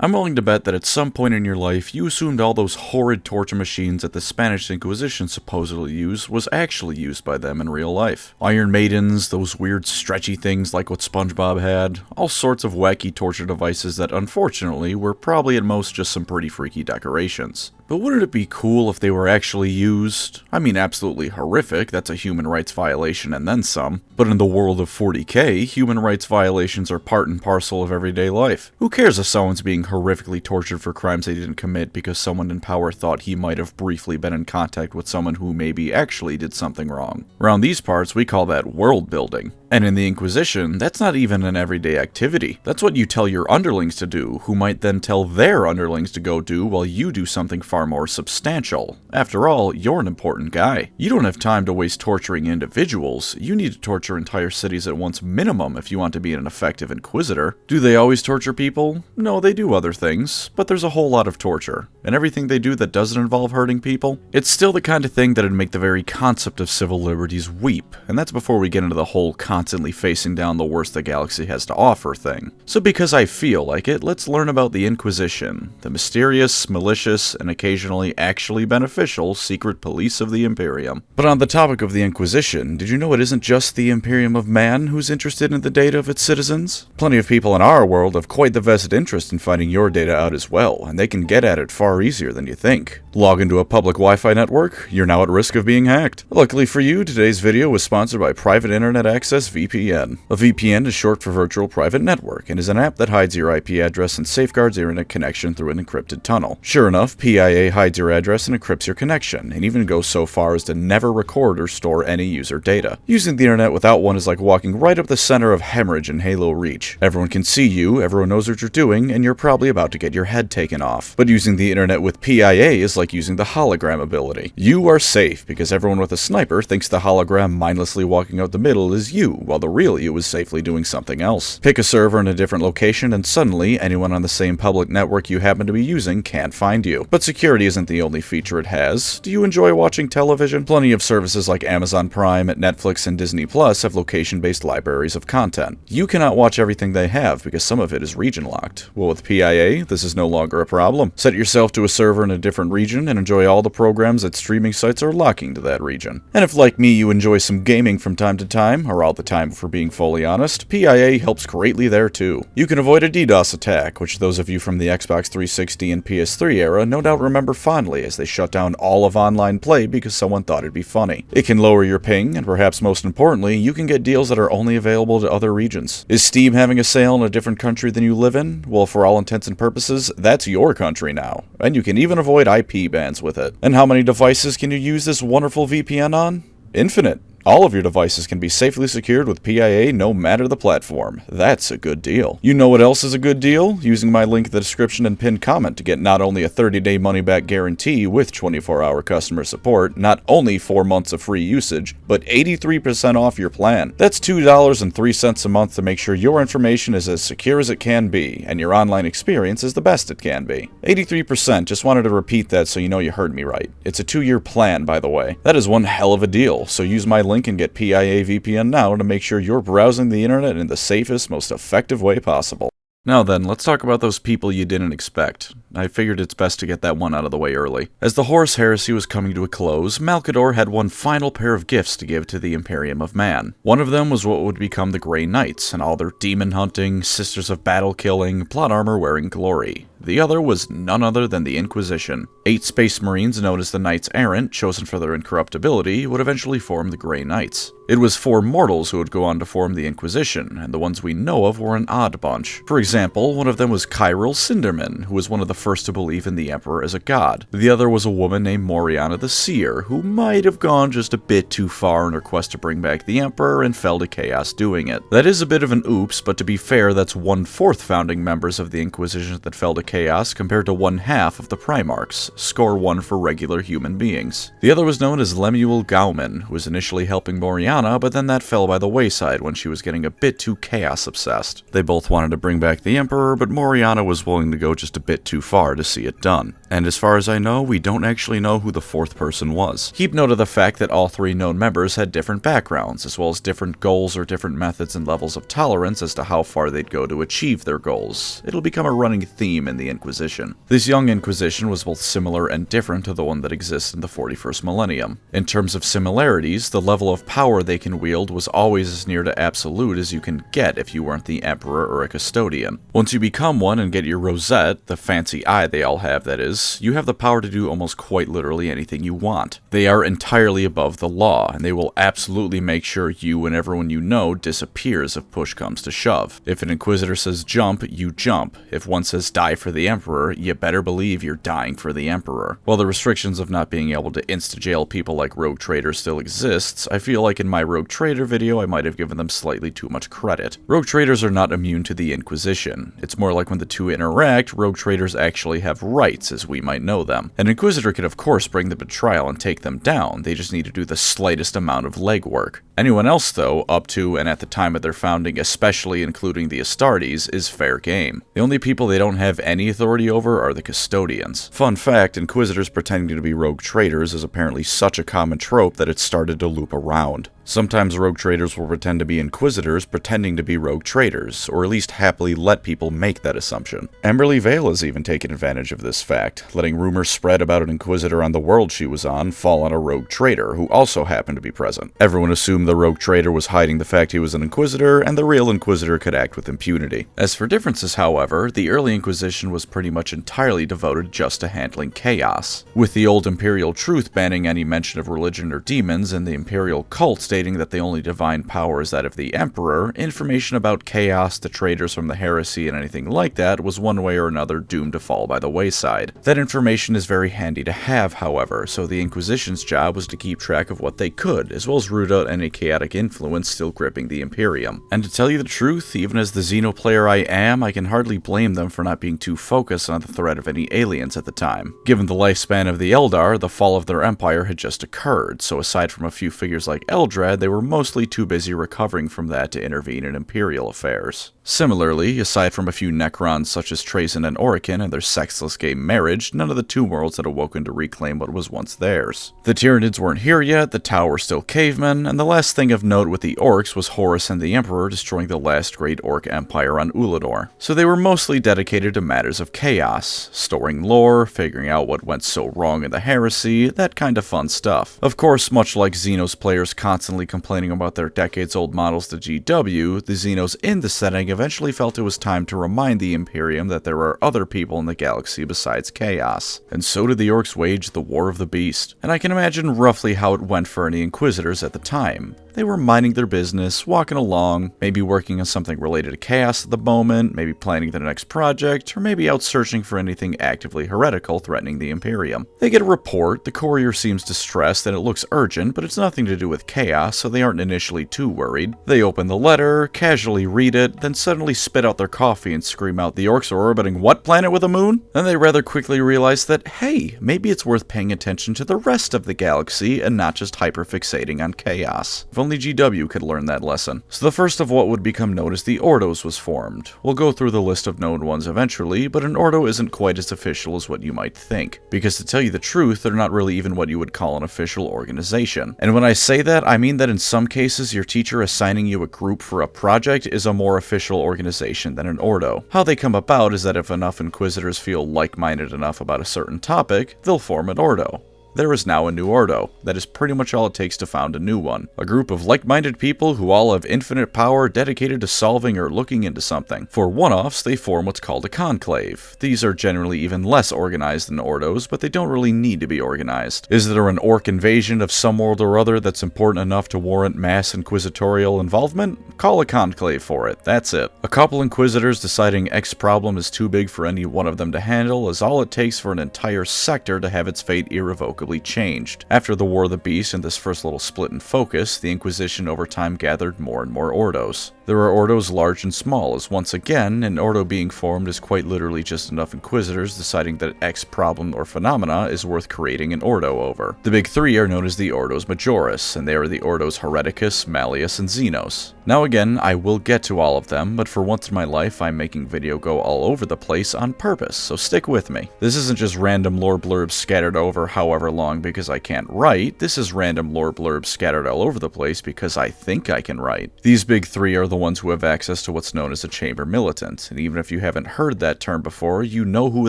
I'm willing to bet that at some point in your life, you assumed all those horrid torture machines that the Spanish Inquisition supposedly used was actually used by them in real life. Iron Maidens, those weird stretchy things like what SpongeBob had, all sorts of wacky torture devices that unfortunately were probably at most just some pretty freaky decorations. But wouldn't it be cool if they were actually used? I mean, absolutely horrific, that's a human rights violation and then some. But in the world of 40k, human rights violations are part and parcel of everyday life. Who cares if someone's being horrifically tortured for crimes they didn't commit because someone in power thought he might have briefly been in contact with someone who maybe actually did something wrong? Around these parts, we call that world building. And in the Inquisition, that's not even an everyday activity. That's what you tell your underlings to do, who might then tell their underlings to go do while you do something far more substantial. After all, you're an important guy. You don't have time to waste torturing individuals. You need to torture entire cities at once minimum if you want to be an effective inquisitor. Do they always torture people? No, they do other things, but there's a whole lot of torture. And everything they do that doesn't involve hurting people, it's still the kind of thing that'd make the very concept of civil liberties weep. And that's before we get into the whole constantly facing down the worst the galaxy has to offer thing. So because I feel like it, let's learn about the Inquisition, the mysterious, malicious, and occasionally actually beneficial secret police of the Imperium. But on the topic of the Inquisition, did you know it isn't just the Imperium of Man who's interested in the data of its citizens? Plenty of people in our world have quite the vested interest in finding your data out as well, and they can get at it far easier than you think. Log into a public Wi-Fi network, you're now at risk of being hacked. Luckily for you, today's video was sponsored by Private Internet Access VPN. A VPN is short for Virtual Private Network and is an app that hides your IP address and safeguards your internet connection through an encrypted tunnel. Sure enough, PIA hides your address and encrypts your connection, and even goes so far as to never record or store any user data. Using the internet without one is like walking right up the center of Hemorrhage in Halo Reach. Everyone can see you, everyone knows what you're doing, and you're probably about to get your head taken off. But using the internet with PIA is like using the hologram ability. You are safe because everyone with a sniper thinks the hologram mindlessly walking out the middle is you, while the real you is safely doing something else. Pick a server in a different location and suddenly anyone on the same public network you happen to be using can't find you. But security isn't the only feature it has. Do you enjoy watching television? Plenty of services like Amazon Prime, Netflix, and Disney Plus have location-based libraries of content. You cannot watch everything they have because some of it is region-locked. Well, with PIA, this is no longer a problem. Set yourself to a server in a different region and enjoy all the programs that streaming sites are locking to that region. And if, like me, you enjoy some gaming from time to time, or all the time for being fully honest, PIA helps greatly there too. You can avoid a DDoS attack, which those of you from the Xbox 360 and PS3 era no doubt remember fondly as they shut down all of online play because someone thought it'd be funny. It can lower your ping, and perhaps most importantly, you can get deals that are only available to other regions. Is Steam having a sale in a different country than you live in? Well, for all intents and purposes, that's your country now. And you can even avoid IP bans with it. And how many devices can you use this wonderful VPN on? Infinite. All of your devices can be safely secured with PIA no matter the platform. That's a good deal. You know what else is a good deal? Using my link in the description and pinned comment to get not only a 30-day money-back guarantee with 24-hour customer support, not only 4 months of free usage, but 83% off your plan. That's $2.03 a month to make sure your information is as secure as it can be, and your online experience is the best it can be. 83%, just wanted to repeat that so you know you heard me right. It's a 2-year plan, by the way. That is one hell of a deal, so use my link and get PIA VPN now to make sure you're browsing the internet in the safest, most effective way possible. Now then, let's talk about those people you didn't expect. I figured it's best to get that one out of the way early. As the Horus Heresy was coming to a close, Malcador had one final pair of gifts to give to the Imperium of Man. One of them was what would become the Grey Knights, and all their demon hunting, sisters of battle killing, plot armor wearing glory. The other was none other than the Inquisition. 8 Space Marines known as the Knights Errant, chosen for their incorruptibility, would eventually form the Grey Knights. It was 4 mortals who would go on to form the Inquisition, and the ones we know of were an odd bunch. For example, one of them was Kyril Cinderman, who was one of the first to believe in the Emperor as a god. The other was a woman named Moriana the Seer, who might have gone just a bit too far in her quest to bring back the Emperor and fell to chaos doing it. That is a bit of an oops, but to be fair, that's 1/4 founding members of the Inquisition that fell to chaos compared to 1/2 of the Primarchs, score 1 for regular human beings. The other was known as Lemuel Gauman, who was initially helping Moriana, but then that fell by the wayside when she was getting a bit too chaos-obsessed. They both wanted to bring back the Emperor, but Moriana was willing to go just a bit too far to see it done. And as far as I know, we don't actually know who the 4th person was. Keep note of the fact that all 3 known members had different backgrounds, as well as different goals or different methods and levels of tolerance as to how far they'd go to achieve their goals. It'll become a running theme in the Inquisition. This young Inquisition was both similar and different to the one that exists in the 41st millennium. In terms of similarities, the level of power they can wield was always as near to absolute as you can get if you weren't the Emperor or a Custodian. Once you become one and get your rosette, the fancy eye they all have that is, you have the power to do almost quite literally anything you want. They are entirely above the law, and they will absolutely make sure you and everyone you know disappears if push comes to shove. If an Inquisitor says jump, you jump. If one says die for the Emperor, you better believe you're dying for the Emperor. While the restrictions of not being able to insta-jail people like rogue traders still exists, I feel like in my rogue trader video I might have given them slightly too much credit. Rogue traders are not immune to the Inquisition. It's more like when the two interact, rogue traders actually have rights as we might know them. An Inquisitor can of course bring them to trial and take them down, they just need to do the slightest amount of legwork. Anyone else though, up to and at the time of their founding, especially including the Astartes, is fair game. The only people they don't have any authority over are the Custodians. Fun fact, Inquisitors pretending to be rogue traders is apparently such a common trope that it started to loop around. Sometimes rogue traders will pretend to be Inquisitors pretending to be rogue traders, or at least happily let people make that assumption. Amberly Vale has even taken advantage of this fact, letting rumors spread about an Inquisitor on the world she was on fall on a rogue trader who also happened to be present. Everyone assumed the rogue trader was hiding the fact he was an Inquisitor, and the real Inquisitor could act with impunity. As for differences, however, the early Inquisition was pretty much entirely devoted just to handling chaos, with the old Imperial Truth banning any mention of religion or demons, and the Imperial Cult stating that the only divine power is that of the Emperor. Information about chaos, the traders from the heresy, and anything like that was one way or another doomed to fall by the wayside. That information is very handy to have, however, so the Inquisition's job was to keep track of what they could, as well as root out any chaotic influence still gripping the Imperium. And to tell you the truth, even as the Xeno player I am, I can hardly blame them for not being too focused on the threat of any aliens at the time. Given the lifespan of the Eldar, the fall of their empire had just occurred, so aside from a few figures like Eldrad, they were mostly too busy recovering from that to intervene in Imperial affairs. Similarly, aside from a few Necrons such as Trazen and Orican and their sexless gay marriage, none of the two worlds had awoken to reclaim what was once theirs. The Tyranids weren't here yet, the Tau were still cavemen, and the last thing of note with the Orcs was Horus and the Emperor destroying the last great Orc empire on Ulador. So they were mostly dedicated to matters of chaos, storing lore, figuring out what went so wrong in the heresy, that kind of fun stuff. Of course, much like Xenos players constantly complaining about their decades-old models to GW, the Xenos in the setting eventually felt it was time to remind the Imperium that there are other people in the galaxy besides chaos. And so did the Orcs wage the War of the Beast. And I can imagine roughly how it went for any Inquisitors at the time. They were minding their business, walking along, maybe working on something related to chaos at the moment, maybe planning their next project, or maybe out searching for anything actively heretical threatening the Imperium. They get a report, the courier seems distressed and it looks urgent, but it's nothing to do with chaos, so they aren't initially too worried. They open the letter, casually read it, then suddenly spit out their coffee and scream out, "The Orcs are orbiting what planet with a moon?" Then they rather quickly realize that, hey, maybe it's worth paying attention to the rest of the galaxy and not just hyperfixating on chaos. If only GW could learn that lesson. So the first of what would become known as the Ordos was formed. We'll go through the list of known ones eventually, but an Ordo isn't quite as official as what you might think. Because to tell you the truth, they're not really even what you would call an official organization. And when I say that, I mean that in some cases your teacher assigning you a group for a project is a more official organization than an Ordo. How they come about is that if enough Inquisitors feel like-minded enough about a certain topic, they'll form an Ordo. There is now a new Ordo. That is pretty much all it takes to found a new one. A group of like-minded people who all have infinite power dedicated to solving or looking into something. For one-offs, they form what's called a conclave. These are generally even less organized than Ordos, but they don't really need to be organized. Is there an Orc invasion of some world or other that's important enough to warrant mass inquisitorial involvement? Call a conclave for it. That's it. A couple Inquisitors deciding X problem is too big for any one of them to handle is all it takes for an entire sector to have its fate irrevocably changed. After the War of the Beast and this first little split in focus, the Inquisition over time gathered more and more Ordos. There are Ordos large and small, as once again, an Ordo being formed is quite literally just enough Inquisitors deciding that X problem or phenomena is worth creating an Ordo over. The big three are known as the Ordos Majoris, and they are the Ordos Hereticus, Malleus, and Xenos. Now again, I will get to all of them, but for once in my life I'm making video go all over the place on purpose, so stick with me. This isn't just random lore blurbs scattered over however long because I can't write, this is random lore blurbs scattered all over the place because I think I can write. These big three are the ones who have access to what's known as a chamber militant, and even if you haven't heard that term before, you know who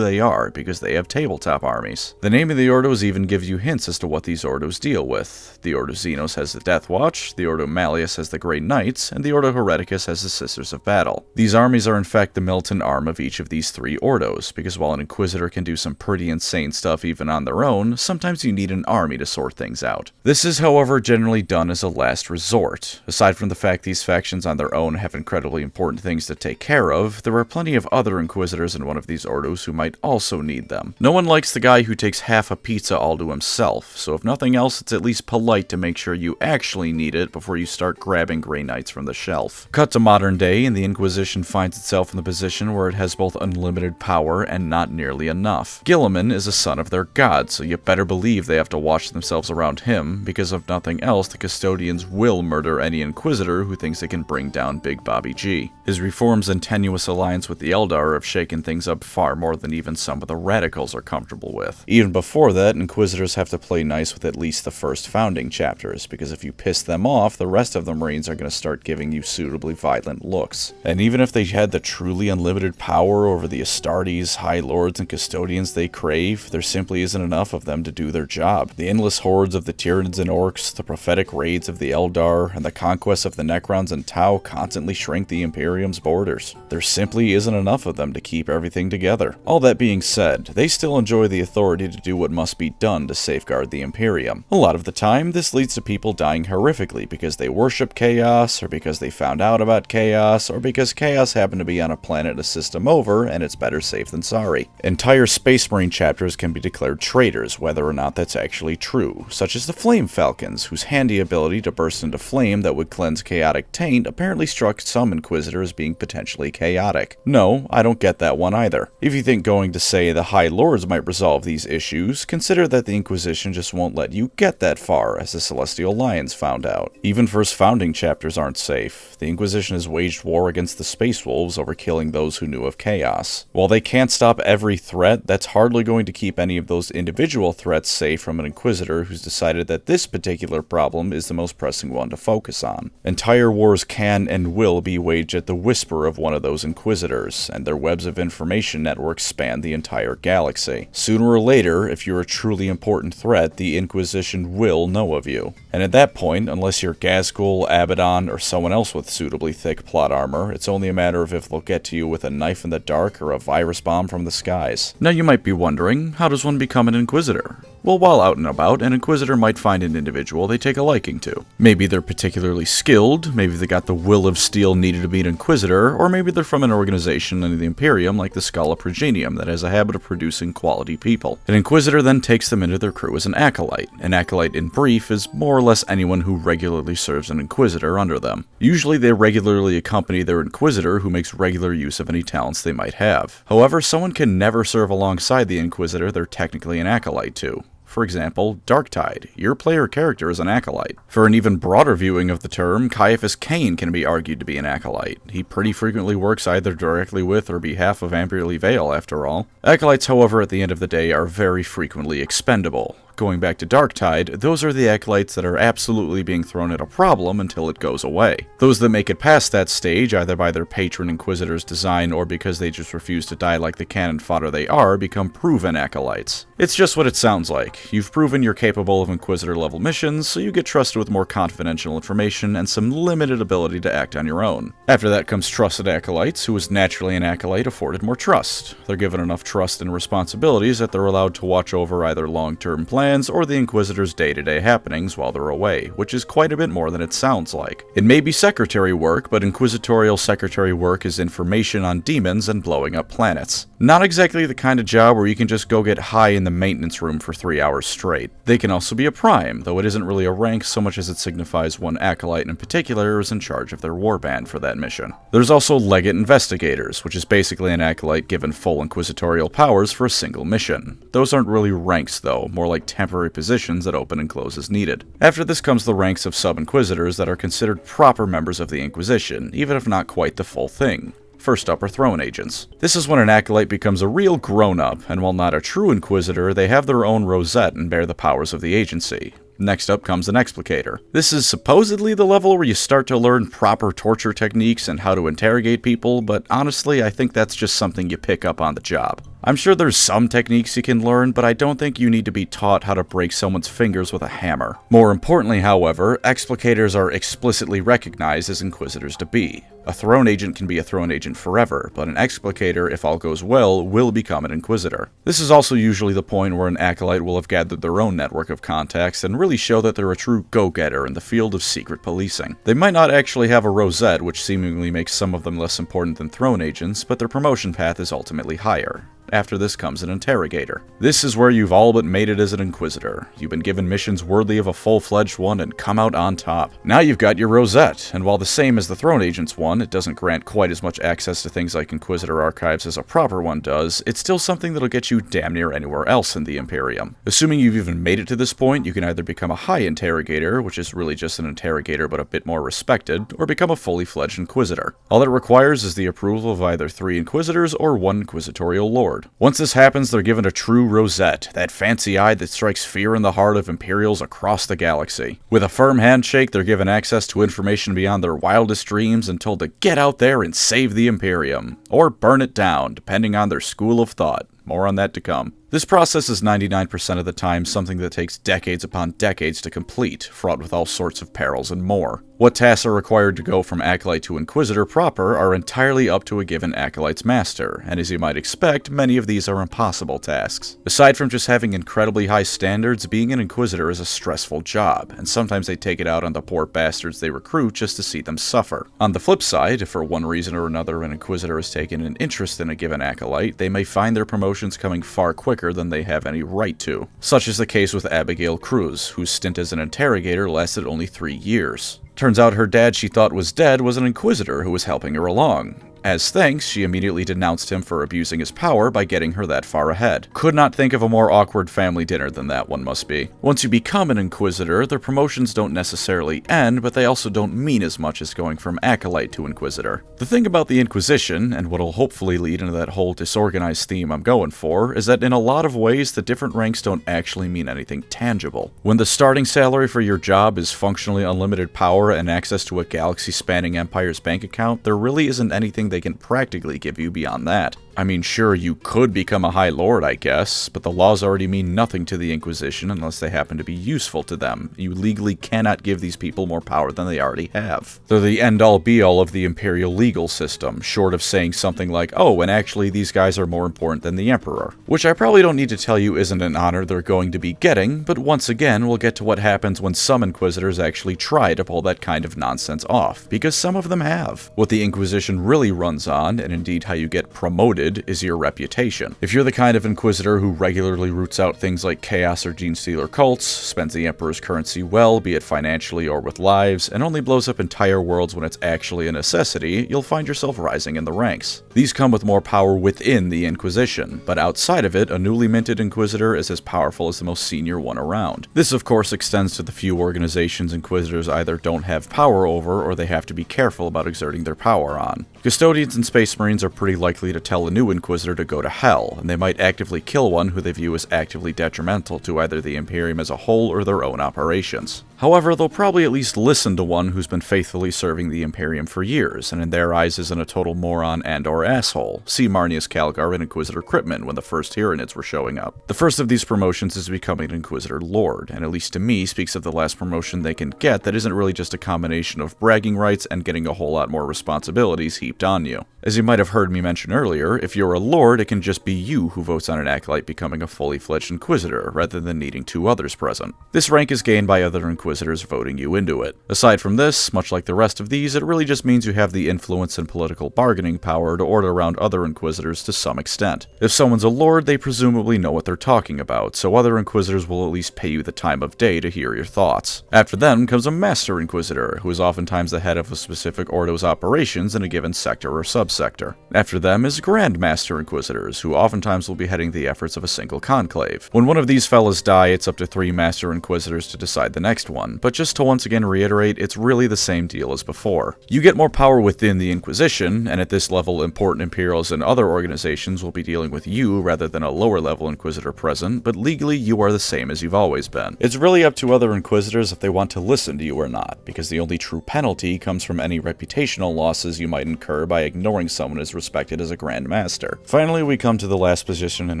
they are, because they have tabletop armies. The name of the Ordos even gives you hints as to what these Ordos deal with. The Ordo Xenos has the Death Watch, the Ordo Malleus has the Grey Knights, and the Ordo Hereticus has the Sisters of Battle. These armies are in fact the militant arm of each of these three Ordos, because while an Inquisitor can do some pretty insane stuff even on their own, sometimes you need an army to sort things out. This is, however, generally done as a last resort. Aside from the fact these factions on their own have incredibly important things to take care of, there are plenty of other Inquisitors in one of these Ordos who might also need them. No one likes the guy who takes half a pizza all to himself, so if nothing else, it's at least polite to make sure you actually need it before you start grabbing Grey Knights from the shelf. Cut to modern day, and the Inquisition finds itself in the position where it has both unlimited power and not nearly enough. Guilliman is a son of their god, so you better believe they have to watch themselves around him, because if nothing else, the Custodians will murder any Inquisitor who thinks they can bring down Big Bobby G. His reforms and tenuous alliance with the Eldar have shaken things up far more than even some of the Radicals are comfortable with. Even before that, Inquisitors have to play nice with at least the first founding chapters, because if you piss them off, the rest of the Marines are going to start giving you suitably violent looks. And even if they had the truly unlimited power over the Astartes, High Lords, and Custodians they crave, there simply isn't enough of them to do their job. The endless hordes of the Tyranids and Orcs, the prophetic raids of the Eldar, and the conquests of the Necrons and Tau constantly shrink the Imperium's borders. There simply isn't enough of them to keep everything together. All that being said, they still enjoy the authority to do what must be done to safeguard the Imperium. A lot of the time, this leads to people dying horrifically because they worship chaos, or because they found out about chaos, or because chaos happened to be on a planet a system over and it's better safe than sorry. Entire Space Marine chapters can be declared traitors, whether or not that's actually true, such as the Flame Falcons, whose handy ability to burst into flame that would cleanse chaotic taint apparently struck some Inquisitors as being potentially chaotic. No, I don't get that one either. If you think going to say the High Lords might resolve these issues, consider that the Inquisition just won't let you get that far, as the Celestial Lions found out. Even first founding chapters aren't safe. The Inquisition has waged war against the Space Wolves over killing those who knew of chaos. While they can't stop every threat, that's hardly going to keep any of those individual threats safe from an Inquisitor who's decided that this particular problem is the most pressing one to focus on. Entire wars can and will be waged at the whisper of one of those Inquisitors, and their webs of information networks span the entire galaxy. Sooner or later, if you're a truly important threat, the Inquisition will know of you. And at that point, unless you're Ghazghkull, Abaddon, or someone else with suitably thick plot armor, it's only a matter of if they'll get to you with a knife in the dark or a virus bomb from the skies. Now you might be wondering, how does one become an Inquisitor? Well, while out and about, an Inquisitor might find an individual they take a liking to. Maybe they're particularly skilled, maybe they got the will of steel needed to be an Inquisitor, or maybe they're from an organization in the Imperium like the Scala Progenium that has a habit of producing quality people. An Inquisitor then takes them into their crew as an acolyte. An acolyte, in brief, is more or less anyone who regularly serves an Inquisitor under them. Usually they regularly accompany their Inquisitor, who makes regular use of any talents they might have. However, someone can never serve alongside the Inquisitor they're technically an acolyte to. For example, Darktide. Your player character is an acolyte. For an even broader viewing of the term, Caiaphas Cain can be argued to be an acolyte. He pretty frequently works either directly with or behalf of Amberley Vale, after all. Acolytes, however, at the end of the day, are very frequently expendable. Going back to Darktide, those are the acolytes that are absolutely being thrown at a problem until it goes away. Those that make it past that stage, either by their patron Inquisitor's design or because they just refuse to die like the cannon fodder they are, become proven acolytes. It's just what it sounds like. You've proven you're capable of Inquisitor-level missions, so you get trusted with more confidential information and some limited ability to act on your own. After that comes trusted acolytes, who is naturally an acolyte afforded more trust. They're given enough trust and responsibilities that they're allowed to watch over either long-term plans or the Inquisitor's day-to-day happenings while they're away, which is quite a bit more than it sounds like. It may be secretary work, but Inquisitorial secretary work is information on demons and blowing up planets. Not exactly the kind of job where you can just go get high in the maintenance room for 3 hours straight. They can also be a prime, though it isn't really a rank so much as it signifies one acolyte in particular is in charge of their warband for that mission. There's also legate investigators, which is basically an acolyte given full inquisitorial powers for a single mission. Those aren't really ranks though, more like temporary positions that open and close as needed. After this comes the ranks of sub-inquisitors that are considered proper members of the Inquisition, even if not quite the full thing. First up are throne agents. This is when an acolyte becomes a real grown-up, and while not a true inquisitor, they have their own rosette and bear the powers of the agency. Next up comes an explicator. This is supposedly the level where you start to learn proper torture techniques and how to interrogate people, but honestly, I think that's just something you pick up on the job. I'm sure there's some techniques you can learn, but I don't think you need to be taught how to break someone's fingers with a hammer. More importantly, however, explicators are explicitly recognized as Inquisitors to be. A throne agent can be a throne agent forever, but an explicator, if all goes well, will become an Inquisitor. This is also usually the point where an acolyte will have gathered their own network of contacts and really show that they're a true go-getter in the field of secret policing. They might not actually have a rosette, which seemingly makes some of them less important than throne agents, but their promotion path is ultimately higher. After this comes an interrogator. This is where you've all but made it as an Inquisitor. You've been given missions worthy of a full-fledged one and come out on top. Now you've got your rosette, and while the same as the Throne Agent's one, it doesn't grant quite as much access to things like Inquisitor archives as a proper one does, it's still something that'll get you damn near anywhere else in the Imperium. Assuming you've even made it to this point, you can either become a High Interrogator, which is really just an Interrogator but a bit more respected, or become a fully fledged Inquisitor. All it requires is the approval of either 3 Inquisitors or 1 Inquisitorial Lord. Once this happens, they're given a true rosette, that fancy eye that strikes fear in the heart of Imperials across the galaxy. With a firm handshake, they're given access to information beyond their wildest dreams and told to get out there and save the Imperium, or burn it down, depending on their school of thought. More on that to come. This process is 99% of the time something that takes decades upon decades to complete, fraught with all sorts of perils and more. What tasks are required to go from Acolyte to Inquisitor proper are entirely up to a given Acolyte's master, and as you might expect, many of these are impossible tasks. Aside from just having incredibly high standards, being an Inquisitor is a stressful job, and sometimes they take it out on the poor bastards they recruit just to see them suffer. On the flip side, if for one reason or another an Inquisitor has taken an interest in a given Acolyte, they may find their promotions coming far quicker than they have any right to. Such is the case with Abigail Cruz, whose stint as an interrogator lasted only 3 years. Turns out her dad she thought was dead was an Inquisitor who was helping her along. As thanks, she immediately denounced him for abusing his power by getting her that far ahead. Could not think of a more awkward family dinner than that one must be. Once you become an Inquisitor, their promotions don't necessarily end, but they also don't mean as much as going from Acolyte to Inquisitor. The thing about the Inquisition, and what'll hopefully lead into that whole disorganized theme I'm going for, is that in a lot of ways the different ranks don't actually mean anything tangible. When the starting salary for your job is functionally unlimited power and access to a galaxy-spanning empire's bank account, there really isn't anything they can practically give you beyond that. I mean, sure, you could become a High Lord, I guess, but the laws already mean nothing to the Inquisition unless they happen to be useful to them. You legally cannot give these people more power than they already have. They're the end-all be-all of the Imperial legal system, short of saying something like, oh, and actually these guys are more important than the Emperor. Which I probably don't need to tell you isn't an honor they're going to be getting, but once again, we'll get to what happens when some Inquisitors actually try to pull that kind of nonsense off, because some of them have. What the Inquisition really runs on, and indeed how you get promoted, is your reputation. If you're the kind of Inquisitor who regularly roots out things like Chaos or Genestealer cults, spends the Emperor's currency well, be it financially or with lives, and only blows up entire worlds when it's actually a necessity, you'll find yourself rising in the ranks. These come with more power within the Inquisition, but outside of it, a newly minted Inquisitor is as powerful as the most senior one around. This of course extends to the few organizations Inquisitors either don't have power over or they have to be careful about exerting their power on. Custodians and Space Marines are pretty likely to tell a new Inquisitor to go to hell, and they might actively kill one who they view as actively detrimental to either the Imperium as a whole or their own operations. However, they'll probably at least listen to one who's been faithfully serving the Imperium for years, and in their eyes isn't a total moron and or asshole. See Marnius Calgar and Inquisitor Cripman when the first Tyranids were showing up. The first of these promotions is becoming an Inquisitor Lord, and at least to me speaks of the last promotion they can get that isn't really just a combination of bragging rights and getting a whole lot more responsibilities heaped on you. As you might have heard me mention earlier, if you're a Lord, it can just be you who votes on an Acolyte becoming a fully fledged Inquisitor, rather than needing 2 others present. This rank is gained by other Inquisitors voting you into it. Aside from this, much like the rest of these, it really just means you have the influence and political bargaining power to order around other Inquisitors to some extent. If someone's a Lord, they presumably know what they're talking about, so other Inquisitors will at least pay you the time of day to hear your thoughts. After them comes a Master Inquisitor, who is oftentimes the head of a specific Ordos operations in a given sector or subsector. After them is Grand Master Inquisitors, who oftentimes will be heading the efforts of a single conclave. When one of these fellas die, it's up to 3 Master Inquisitors to decide the next one. one, but just to once again reiterate, it's really the same deal as before. You get more power within the Inquisition, and at this level important Imperials and other organizations will be dealing with you rather than a lower level Inquisitor present, but legally you are the same as you've always been. It's really up to other Inquisitors if they want to listen to you or not, because the only true penalty comes from any reputational losses you might incur by ignoring someone as respected as a Grand Master. Finally, we come to the last position an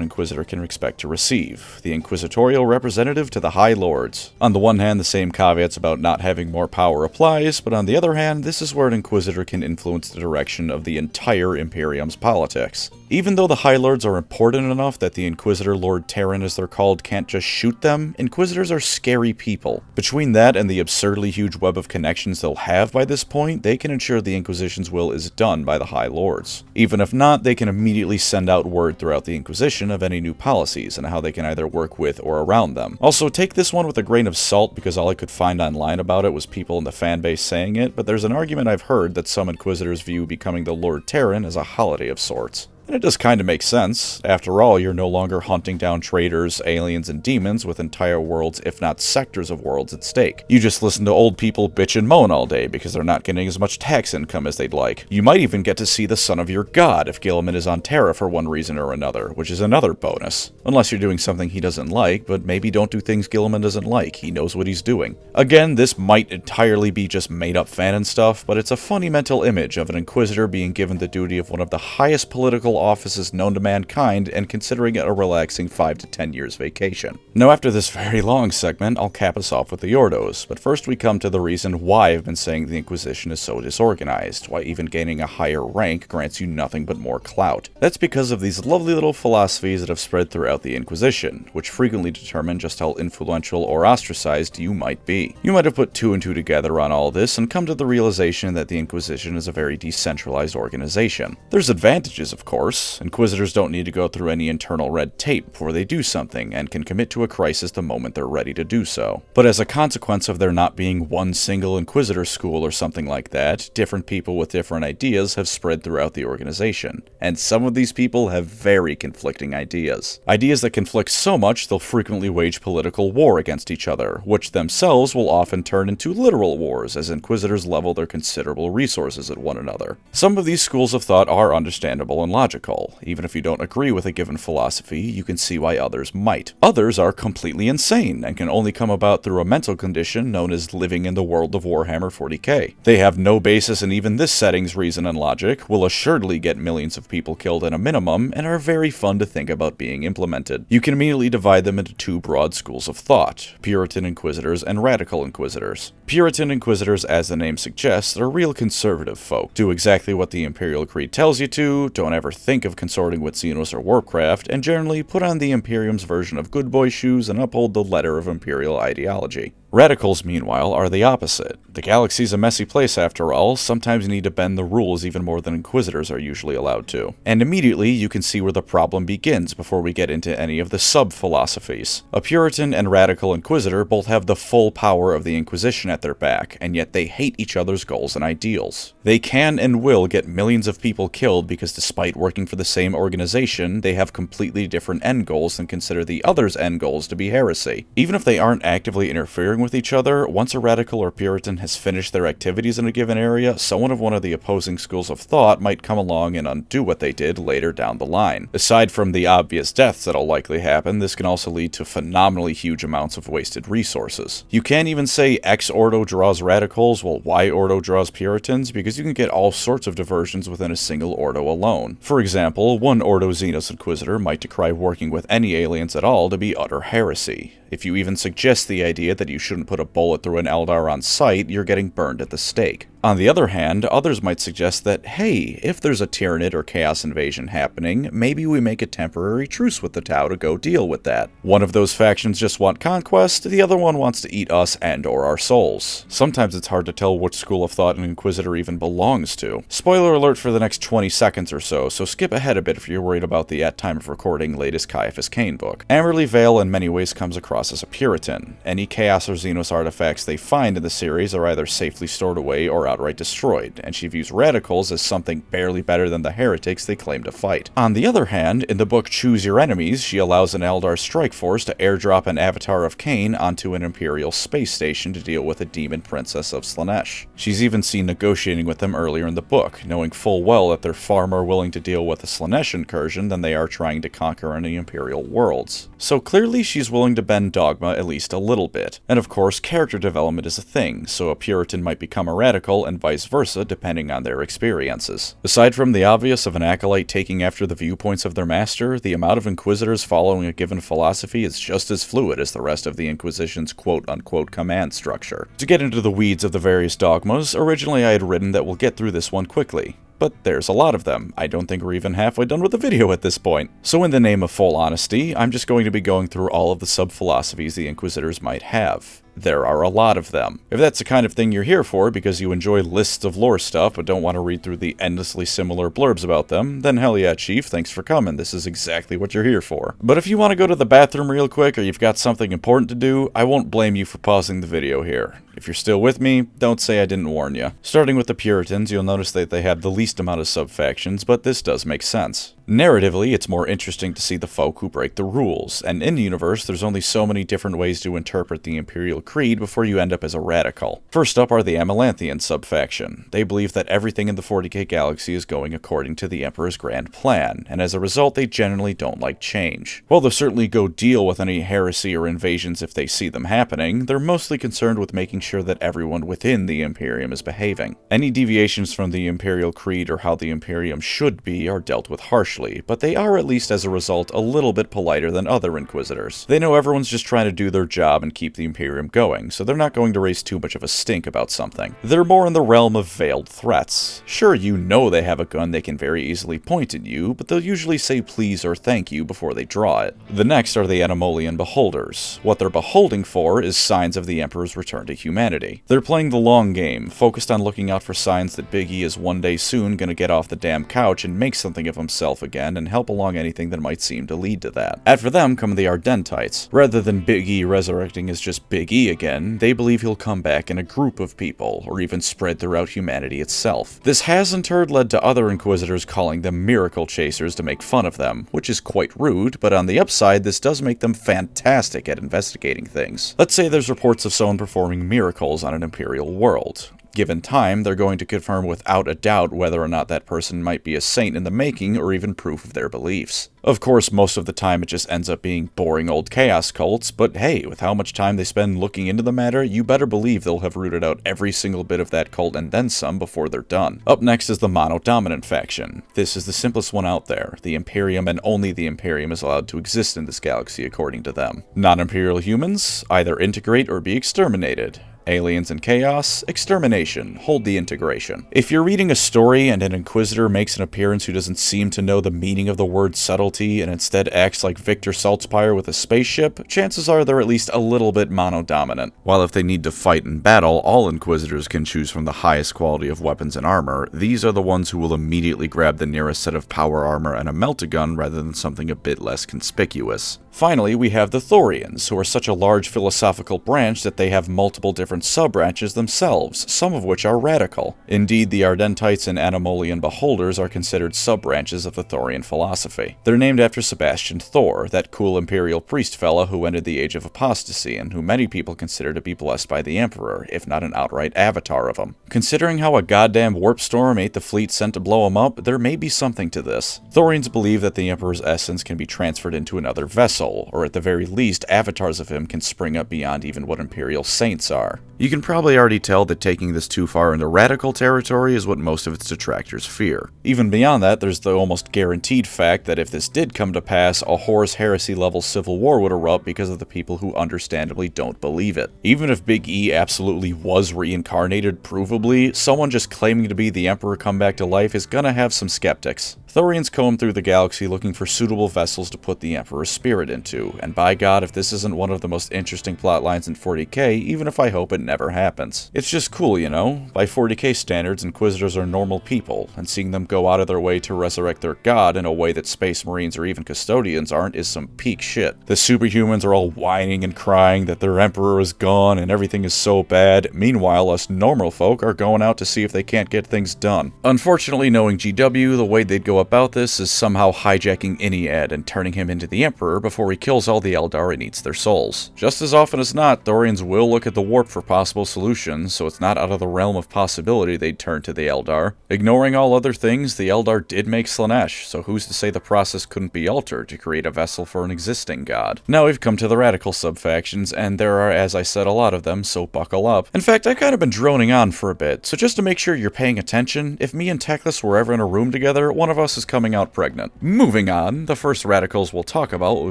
Inquisitor can expect to receive, the Inquisitorial Representative to the High Lords. On the one hand, the same caveats about not having more power applies, but on the other hand, this is where an Inquisitor can influence the direction of the entire Imperium's politics. Even though the High Lords are important enough that the Inquisitor Lord Terran, as they're called, can't just shoot them, Inquisitors are scary people. Between that and the absurdly huge web of connections they'll have by this point, they can ensure the Inquisition's will is done by the High Lords. Even if not, they can immediately send out word throughout the Inquisition of any new policies and how they can either work with or around them. Also, take this one with a grain of salt because all I could find online about it was people in the fanbase saying it, but there's an argument I've heard that some Inquisitors view becoming the Lord Terran as a holiday of sorts. And it does kind of make sense. After all, you're no longer hunting down traitors, aliens, and demons with entire worlds, if not sectors of worlds, at stake. You just listen to old people bitch and moan all day because they're not getting as much tax income as they'd like. You might even get to see the son of your god if Guilliman is on Terra for one reason or another, which is another bonus. Unless you're doing something he doesn't like, but maybe don't do things Guilliman doesn't like. He knows what he's doing. Again, this might entirely be just made-up fanon stuff, but it's a funny mental image of an Inquisitor being given the duty of one of the highest political offices known to mankind and considering it a relaxing 5 to 10 years vacation. Now after this very long segment, I'll cap us off with the Ordos, but first we come to the reason why I've been saying the Inquisition is so disorganized, why even gaining a higher rank grants you nothing but more clout. That's because of these lovely little philosophies that have spread throughout the Inquisition, which frequently determine just how influential or ostracized you might be. You might have put 2 and 2 together on all this and come to the realization that the Inquisition is a very decentralized organization. There's advantages, of course. Inquisitors don't need to go through any internal red tape before they do something, and can commit to a crisis the moment they're ready to do so. But as a consequence of there not being one single Inquisitor school or something like that, different people with different ideas have spread throughout the organization. And some of these people have very conflicting ideas. Ideas that conflict so much they'll frequently wage political war against each other, which themselves will often turn into literal wars as Inquisitors level their considerable resources at one another. Some of these schools of thought are understandable and logical. Even if you don't agree with a given philosophy, you can see why others might. Others are completely insane and can only come about through a mental condition known as living in the world of Warhammer 40k. They have no basis in even this setting's reason and logic, will assuredly get millions of people killed at a minimum, and are very fun to think about being implemented. You can immediately divide them into 2 broad schools of thought, Puritan Inquisitors and Radical Inquisitors. Puritan Inquisitors, as the name suggests, are real conservative folk. Do exactly what the Imperial Creed tells you to, don't ever think of consorting with Xenos or Warcraft, and generally put on the Imperium's version of good boy shoes and uphold the letter of Imperial ideology. Radicals, meanwhile, are the opposite. The galaxy's a messy place after all, sometimes you need to bend the rules even more than Inquisitors are usually allowed to. And immediately you can see where the problem begins before we get into any of the sub-philosophies. A Puritan and Radical Inquisitor both have the full power of the Inquisition at their back, and yet they hate each other's goals and ideals. They can and will get millions of people killed because despite working for the same organization, they have completely different end goals and consider the other's end goals to be heresy. Even if they aren't actively interfering with each other, once a Radical or Puritan has finished their activities in a given area, someone of one of the opposing schools of thought might come along and undo what they did later down the line. Aside from the obvious deaths that'll likely happen, this can also lead to phenomenally huge amounts of wasted resources. You can't even say X Ordo draws Radicals while Y Ordo draws Puritans, because you can get all sorts of diversions within a single Ordo alone. For example, one Ordo Xenos Inquisitor might decry working with any aliens at all to be utter heresy. If you even suggest the idea that you shouldn't put a bullet through an Eldar on sight, you're getting burned at the stake. On the other hand, others might suggest that, hey, if there's a Tyranid or Chaos invasion happening, maybe we make a temporary truce with the Tau to go deal with that. One of those factions just want conquest, the other one wants to eat us and or our souls. Sometimes it's hard to tell which school of thought an Inquisitor even belongs to. Spoiler alert for the next 20 seconds or so skip ahead a bit if you're worried about the at time of recording latest Caiaphas Cain book. Amberley Vale in many ways comes across as a Puritan. Any Chaos or Xenos artifacts they find in the series are either safely stored away or outright destroyed, and she views radicals as something barely better than the heretics they claim to fight. On the other hand, in the book Choose Your Enemies, she allows an Eldar strike force to airdrop an Avatar of Cain onto an Imperial space station to deal with a demon princess of Slaanesh. She's even seen negotiating with them earlier in the book, knowing full well that they're far more willing to deal with a Slaanesh incursion than they are trying to conquer any Imperial worlds. So clearly she's willing to bend dogma at least a little bit. And of course, character development is a thing, so a Puritan might become a radical and vice versa depending on their experiences. Aside from the obvious of an acolyte taking after the viewpoints of their master, the amount of Inquisitors following a given philosophy is just as fluid as the rest of the Inquisition's quote-unquote command structure. To get into the weeds of the various dogmas, originally I had written that we'll get through this one quickly. But there's a lot of them. I don't think we're even halfway done with the video at this point. So in the name of full honesty, I'm just going to be going through all of the sub-philosophies the Inquisitors might have. There are a lot of them. If that's the kind of thing you're here for because you enjoy lists of lore stuff but don't want to read through the endlessly similar blurbs about them, then hell yeah, Chief, thanks for coming. This is exactly what you're here for. But if you want to go to the bathroom real quick or you've got something important to do, I won't blame you for pausing the video here. If you're still with me, don't say I didn't warn you. Starting with the Puritans, you'll notice that they have the least amount of sub-factions, but this does make sense. Narratively, it's more interesting to see the folk who break the rules, and in the universe, there's only so many different ways to interpret the Imperial Creed before you end up as a radical. First up are the Amalanthian sub-faction. They believe that everything in the 40K galaxy is going according to the Emperor's grand plan, and as a result, they generally don't like change. While they'll certainly go deal with any heresy or invasions if they see them happening, they're mostly concerned with making sure that everyone within the Imperium is behaving. Any deviations from the Imperial Creed or how the Imperium should be are dealt with harshly, but they are at least as a result a little bit politer than other Inquisitors. They know everyone's just trying to do their job and keep the Imperium going, so they're not going to raise too much of a stink about something. They're more in the realm of veiled threats. Sure, you know they have a gun they can very easily point at you, but they'll usually say please or thank you before they draw it. The next are the Animolian Beholders. What they're beholding for is signs of the Emperor's return to humanity. They're playing the long game, focused on looking out for signs that Big E is one day soon gonna get off the damn couch and make something of himself again and help along anything that might seem to lead to that. After them come the Ardentites. Rather than Big E resurrecting as just Big E again, they believe he'll come back in a group of people, or even spread throughout humanity itself. This has in turn led to other Inquisitors calling them miracle chasers to make fun of them, which is quite rude, but on the upside, this does make them fantastic at investigating things. Let's say there's reports of someone performing miracles on an Imperial world. Given time, they're going to confirm without a doubt whether or not that person might be a saint in the making or even proof of their beliefs. Of course, most of the time it just ends up being boring old chaos cults, but hey, with how much time they spend looking into the matter, you better believe they'll have rooted out every single bit of that cult and then some before they're done. Up next is the Mono-Dominant faction. This is the simplest one out there. The Imperium and only the Imperium is allowed to exist in this galaxy according to them. Non-Imperial humans, either integrate or be exterminated. Aliens and chaos, extermination, hold the integration. If you're reading a story and an Inquisitor makes an appearance who doesn't seem to know the meaning of the word subtlety and instead acts like Victor Saltzpyre with a spaceship, chances are they're at least a little bit mono-dominant. While if they need to fight in battle, all Inquisitors can choose from the highest quality of weapons and armor, these are the ones who will immediately grab the nearest set of power armor and a melt-a-gun rather than something a bit less conspicuous. Finally, we have the Thorians, who are such a large philosophical branch that they have multiple different sub-branches themselves, some of which are radical. Indeed, the Ardentites and Animolian Beholders are considered sub-branches of the Thorian philosophy. They're named after Sebastian Thor, that cool imperial priest fella who ended the Age of Apostasy and who many people consider to be blessed by the Emperor, if not an outright avatar of him. Considering how a goddamn warp storm ate the fleet sent to blow him up, there may be something to this. Thorians believe that the Emperor's essence can be transferred into another vessel, or at the very least, avatars of him can spring up beyond even what Imperial saints are. You can probably already tell that taking this too far into radical territory is what most of its detractors fear. Even beyond that, there's the almost guaranteed fact that if this did come to pass, a Horus Heresy-level civil war would erupt because of the people who understandably don't believe it. Even if Big E absolutely was reincarnated provably, someone just claiming to be the Emperor come back to life is gonna have some skeptics. Thorians comb through the galaxy looking for suitable vessels to put the Emperor's spirit into, and by God, if this isn't one of the most interesting plotlines in 40k, even if I hope it never happens. It's just cool, you know? By 40k standards, Inquisitors are normal people, and seeing them go out of their way to resurrect their god in a way that Space Marines or even Custodians aren't is some peak shit. The superhumans are all whining and crying that their Emperor is gone and everything is so bad. Meanwhile, us normal folk are going out to see if they can't get things done. Unfortunately, knowing GW, the way they'd go about this is somehow hijacking Iniad and turning him into the Emperor before he kills all the Eldar and eats their souls. Just as often as not, Thorians will look at the warp for possible solutions, so it's not out of the realm of possibility they'd turn to the Eldar. Ignoring all other things, the Eldar did make Slaanesh, so who's to say the process couldn't be altered to create a vessel for an existing god? Now we've come to the radical subfactions, and there are, as I said, a lot of them, so buckle up. In fact, I've kind of been droning on for a bit, so just to make sure you're paying attention, if me and Teclis were ever in a room together, one of us is coming out pregnant. Moving on, the first radicals we'll talk about will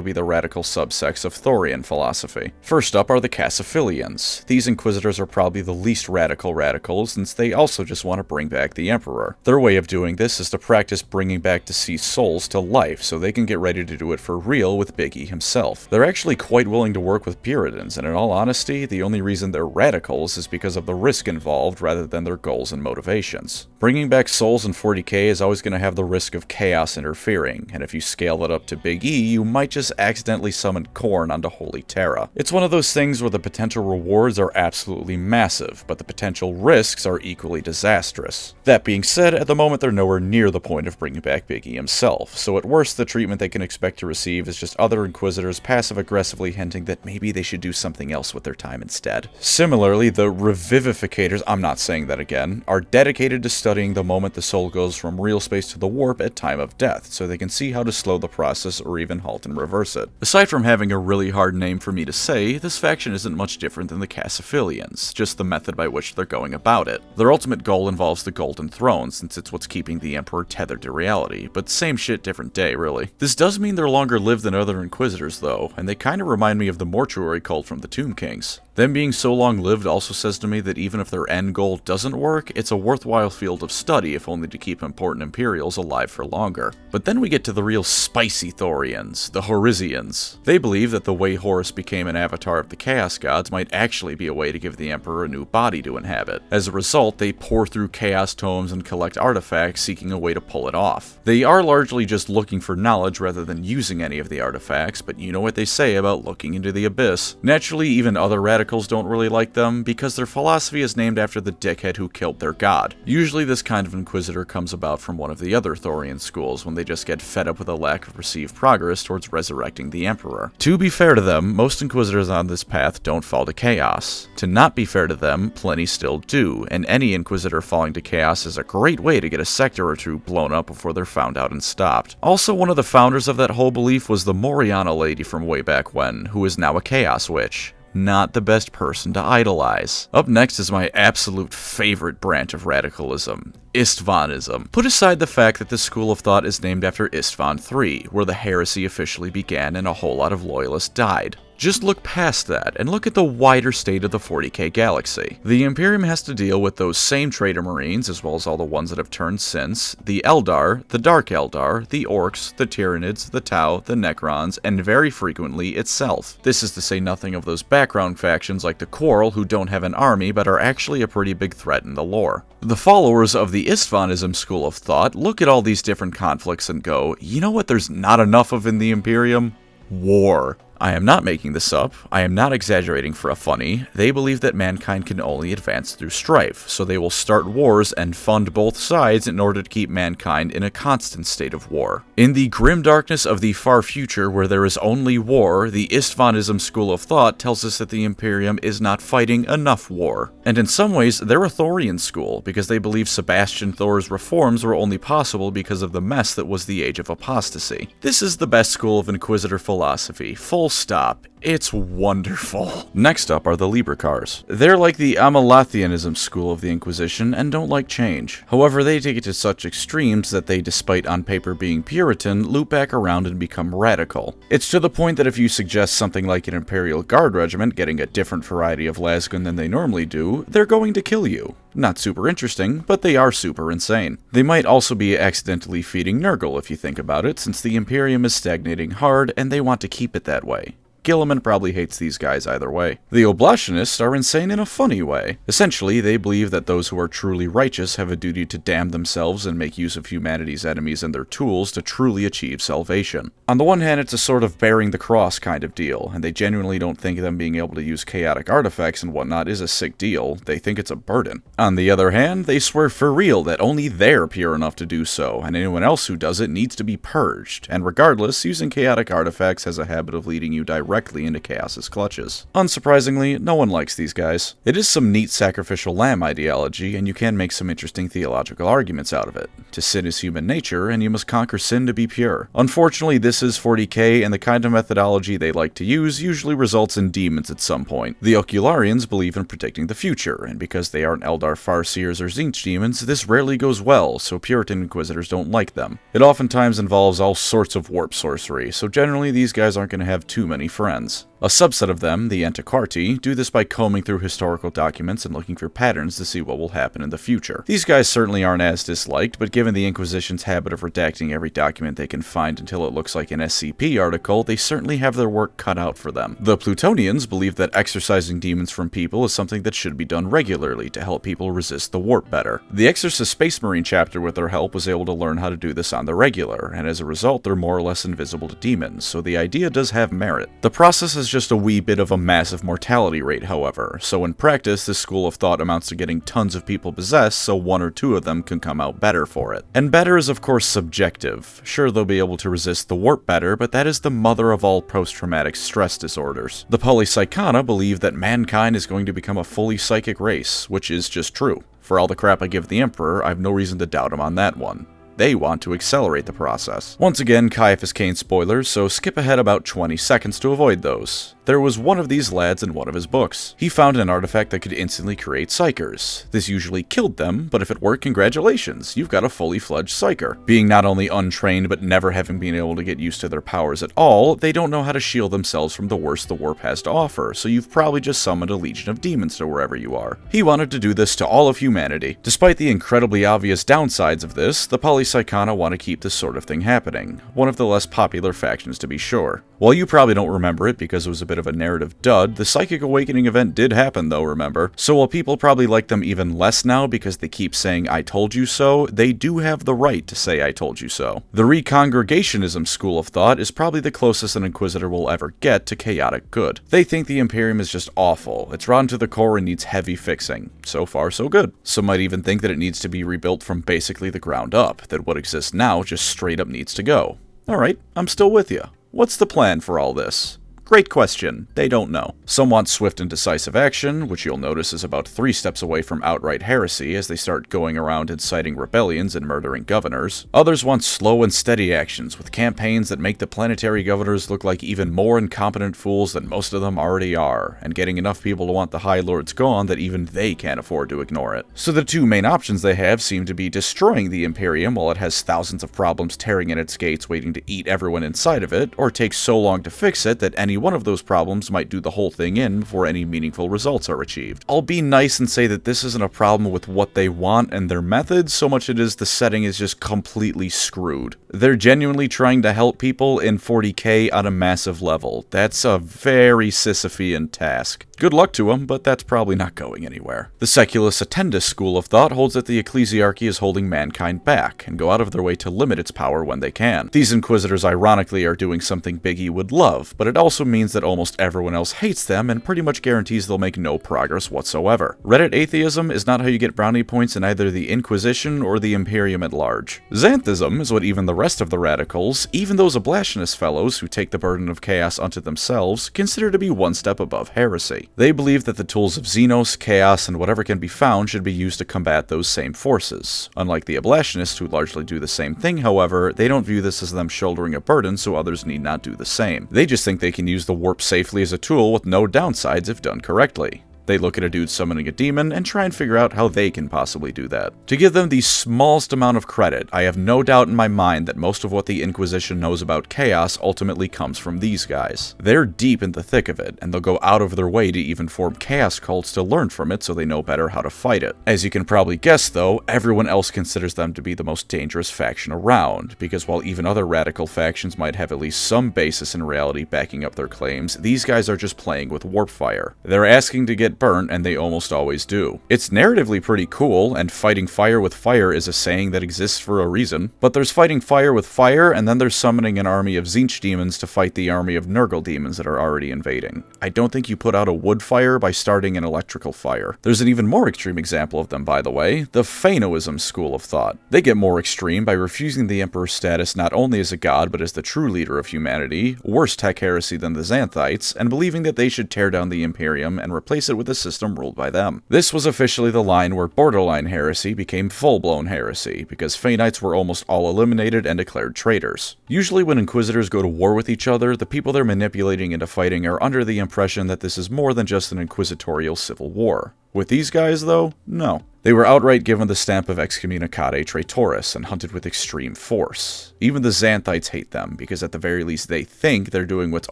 be the radical subsects of Thorian philosophy. First up are the Cassiphilians. These Inquisitors are probably the least radical radicals, since they also just want to bring back the Emperor. Their way of doing this is to practice bringing back deceased souls to life, so they can get ready to do it for real with Big E himself. They're actually quite willing to work with Puritans, and in all honesty, the only reason they're radicals is because of the risk involved rather than their goals and motivations. Bringing back souls in 40k is always going to have the risk of chaos interfering, and if you scale it up to Big E, you might just accidentally summon Khorne onto Holy Terra. It's one of those things where the potential rewards are absolutely massive, but the potential risks are equally disastrous. That being said, at the moment they're nowhere near the point of bringing back Big E himself, so at worst the treatment they can expect to receive is just other Inquisitors passive-aggressively hinting that maybe they should do something else with their time instead. Similarly, the Revivificators, I'm not saying that again, are dedicated to studying the moment the soul goes from real space to the warp at time of death, so they can see how to slow the process or even halt and reverse it. Aside from having a really hard name for me to say, this faction isn't much different than the Cassiphilians, just the method by which they're going about it. Their ultimate goal involves the Golden Throne, since it's what's keeping the Emperor tethered to reality, but same shit, different day, really. This does mean they're longer lived than other Inquisitors, though, and they kinda remind me of the Mortuary cult from the Tomb Kings. Them being so long-lived also says to me that even if their end goal doesn't work, it's a worthwhile field of study if only to keep important Imperials alive for longer. But then we get to the real spicy Thorians, the Horisians. They believe that the way Horus became an avatar of the Chaos Gods might actually be a way to give the Emperor a new body to inhabit. As a result, they pour through Chaos Tomes and collect artifacts seeking a way to pull it off. They are largely just looking for knowledge rather than using any of the artifacts, but you know what they say about looking into the abyss. Naturally, even other radicals don't really like them, because their philosophy is named after the dickhead who killed their god. Usually this kind of Inquisitor comes about from one of the other Thorian schools when they just get fed up with a lack of perceived progress towards resurrecting the Emperor. To be fair to them, most Inquisitors on this path don't fall to chaos. To not be fair to them, plenty still do, and any Inquisitor falling to chaos is a great way to get a sector or two blown up before they're found out and stopped. Also, one of the founders of that whole belief was the Moriana lady from way back when, who is now a Chaos Witch. Not the best person to idolize. Up next is my absolute favorite branch of radicalism, Istvanism. Put aside the fact that this school of thought is named after Istvan III, where the heresy officially began and a whole lot of loyalists died. Just look past that, and look at the wider state of the 40k galaxy. The Imperium has to deal with those same traitor marines, as well as all the ones that have turned since, the Eldar, the Dark Eldar, the Orcs, the Tyranids, the Tau, the Necrons, and very frequently itself. This is to say nothing of those background factions like the Quarrel, who don't have an army but are actually a pretty big threat in the lore. The followers of the Istvanism school of thought look at all these different conflicts and go, you know what there's not enough of in the Imperium? War. I am not making this up, I am not exaggerating for a funny. They believe that mankind can only advance through strife, so they will start wars and fund both sides in order to keep mankind in a constant state of war. In the grim darkness of the far future where there is only war, the Istvanism school of thought tells us that the Imperium is not fighting enough war. And in some ways, they're a Thorian school, because they believe Sebastian Thor's reforms were only possible because of the mess that was the Age of Apostasy. This is the best school of Inquisitor philosophy, full stop. It's wonderful. Next up are the Libricars. They're like the Amalathianism school of the Inquisition and don't like change. However, they take it to such extremes that they, despite on paper being Puritan, loop back around and become radical. It's to the point that if you suggest something like an Imperial Guard regiment getting a different variety of lasgun than they normally do, they're going to kill you. Not super interesting, but they are super insane. They might also be accidentally feeding Nurgle if you think about it, since the Imperium is stagnating hard and they want to keep it that way. Gilliman probably hates these guys either way. The Oblationists are insane in a funny way. Essentially, they believe that those who are truly righteous have a duty to damn themselves and make use of humanity's enemies and their tools to truly achieve salvation. On the one hand, it's a sort of bearing the cross kind of deal, and they genuinely don't think them being able to use chaotic artifacts and whatnot is a sick deal. They think it's a burden. On the other hand, they swear for real that only they're pure enough to do so, and anyone else who does it needs to be purged, and regardless, using chaotic artifacts has a habit of leading you directly into Chaos's clutches. Unsurprisingly, no one likes these guys. It is some neat sacrificial lamb ideology, and you can make some interesting theological arguments out of it. To sin is human nature, and you must conquer sin to be pure. Unfortunately, this is 40k, and the kind of methodology they like to use usually results in demons at some point. The Ocularians believe in predicting the future, and because they aren't Eldar Farseers or Tzeentch demons, this rarely goes well, so Puritan Inquisitors don't like them. It oftentimes involves all sorts of warp sorcery, so generally these guys aren't going to have too many friends. A subset of them, the Antiquarti, do this by combing through historical documents and looking for patterns to see what will happen in the future. These guys certainly aren't as disliked, but given the Inquisition's habit of redacting every document they can find until it looks like an SCP article, they certainly have their work cut out for them. The Plutonians believe that exorcising demons from people is something that should be done regularly to help people resist the warp better. The Exorcist Space Marine chapter with their help was able to learn how to do this on the regular, and as a result they're more or less invisible to demons, so the idea does have merit. The process is just a wee bit of a massive mortality rate, however, so in practice this school of thought amounts to getting tons of people possessed so one or two of them can come out better for it. And better is of course subjective. Sure, they'll be able to resist the warp better, but that is the mother of all post-traumatic stress disorders. The Polypsychana believe that mankind is going to become a fully psychic race, which is just true. For all the crap I give the Emperor, I have no reason to doubt him on that one. They want to accelerate the process. Once again, Caiaphas Cain spoilers, so skip ahead about 20 seconds to avoid those. There was one of these lads in one of his books. He found an artifact that could instantly create psychers. This usually killed them, but if it worked, congratulations, you've got a fully fledged psyker. Being not only untrained, but never having been able to get used to their powers at all, they don't know how to shield themselves from the worst the warp has to offer, so you've probably just summoned a legion of demons to wherever you are. He wanted to do this to all of humanity. Despite the incredibly obvious downsides of this, the Polypsychana want to keep this sort of thing happening. One of the less popular factions to be sure. While you probably don't remember it because it was a bit of a narrative dud, the Psychic Awakening event did happen though, remember? So while people probably like them even less now because they keep saying I told you so, they do have the right to say I told you so. The Recongregationism school of thought is probably the closest an Inquisitor will ever get to chaotic good. They think the Imperium is just awful, it's rotten to the core and needs heavy fixing. So far so good. Some might even think that it needs to be rebuilt from basically the ground up, that what exists now just straight up needs to go. Alright, I'm still with you. What's the plan for all this? Great question. They don't know. Some want swift and decisive action, which you'll notice is about 3 steps away from outright heresy as they start going around inciting rebellions and murdering governors. Others want slow and steady actions with campaigns that make the planetary governors look like even more incompetent fools than most of them already are, and getting enough people to want the High Lords gone that even they can't afford to ignore it. So the two main options they have seem to be destroying the Imperium while it has thousands of problems tearing in its gates waiting to eat everyone inside of it, or take so long to fix it that any one of those problems might do the whole thing in before any meaningful results are achieved. I'll be nice and say that this isn't a problem with what they want and their methods, so much it is the setting is just completely screwed. They're genuinely trying to help people in 40k on a massive level. That's a very Sisyphean task. Good luck to them, but that's probably not going anywhere. The Seculus Attendus school of thought holds that the ecclesiarchy is holding mankind back, and go out of their way to limit its power when they can. These inquisitors ironically are doing something Biggie would love, but it also means that almost everyone else hates them and pretty much guarantees they'll make no progress whatsoever. Reddit atheism is not how you get brownie points in either the Inquisition or the Imperium at large. Xanthism is what even the rest of the radicals, even those ablationist fellows who take the burden of chaos unto themselves, consider to be one step above heresy. They believe that the tools of Xenos, chaos, and whatever can be found should be used to combat those same forces. Unlike the ablationists who largely do the same thing, however, they don't view this as them shouldering a burden so others need not do the same. They just think they can use the warp safely as a tool with no downsides if done correctly. They look at a dude summoning a demon and try and figure out how they can possibly do that. To give them the smallest amount of credit, I have no doubt in my mind that most of what the Inquisition knows about chaos ultimately comes from these guys. They're deep in the thick of it, and they'll go out of their way to even form chaos cults to learn from it so they know better how to fight it. As you can probably guess though, everyone else considers them to be the most dangerous faction around, because while even other radical factions might have at least some basis in reality backing up their claims, these guys are just playing with warp fire. They're asking to get burnt, and they almost always do. It's narratively pretty cool, and fighting fire with fire is a saying that exists for a reason, but there's fighting fire with fire, and then there's summoning an army of Tzeentch demons to fight the army of Nurgle demons that are already invading. I don't think you put out a wood fire by starting an electrical fire. There's an even more extreme example of them, by the way, the Phanoism school of thought. They get more extreme by refusing the Emperor's status not only as a god, but as the true leader of humanity, worse tech heresy than the Xanthites, and believing that they should tear down the Imperium and replace it with a system ruled by them. This was officially the line where borderline heresy became full-blown heresy, because Phanites were almost all eliminated and declared traitors. Usually when Inquisitors go to war with each other, the people they're manipulating into fighting are under the impression that this is more than just an inquisitorial civil war. With these guys, though, no. They were outright given the stamp of excommunicate traitoris and hunted with extreme force. Even the Xanthites hate them, because at the very least they think they're doing what's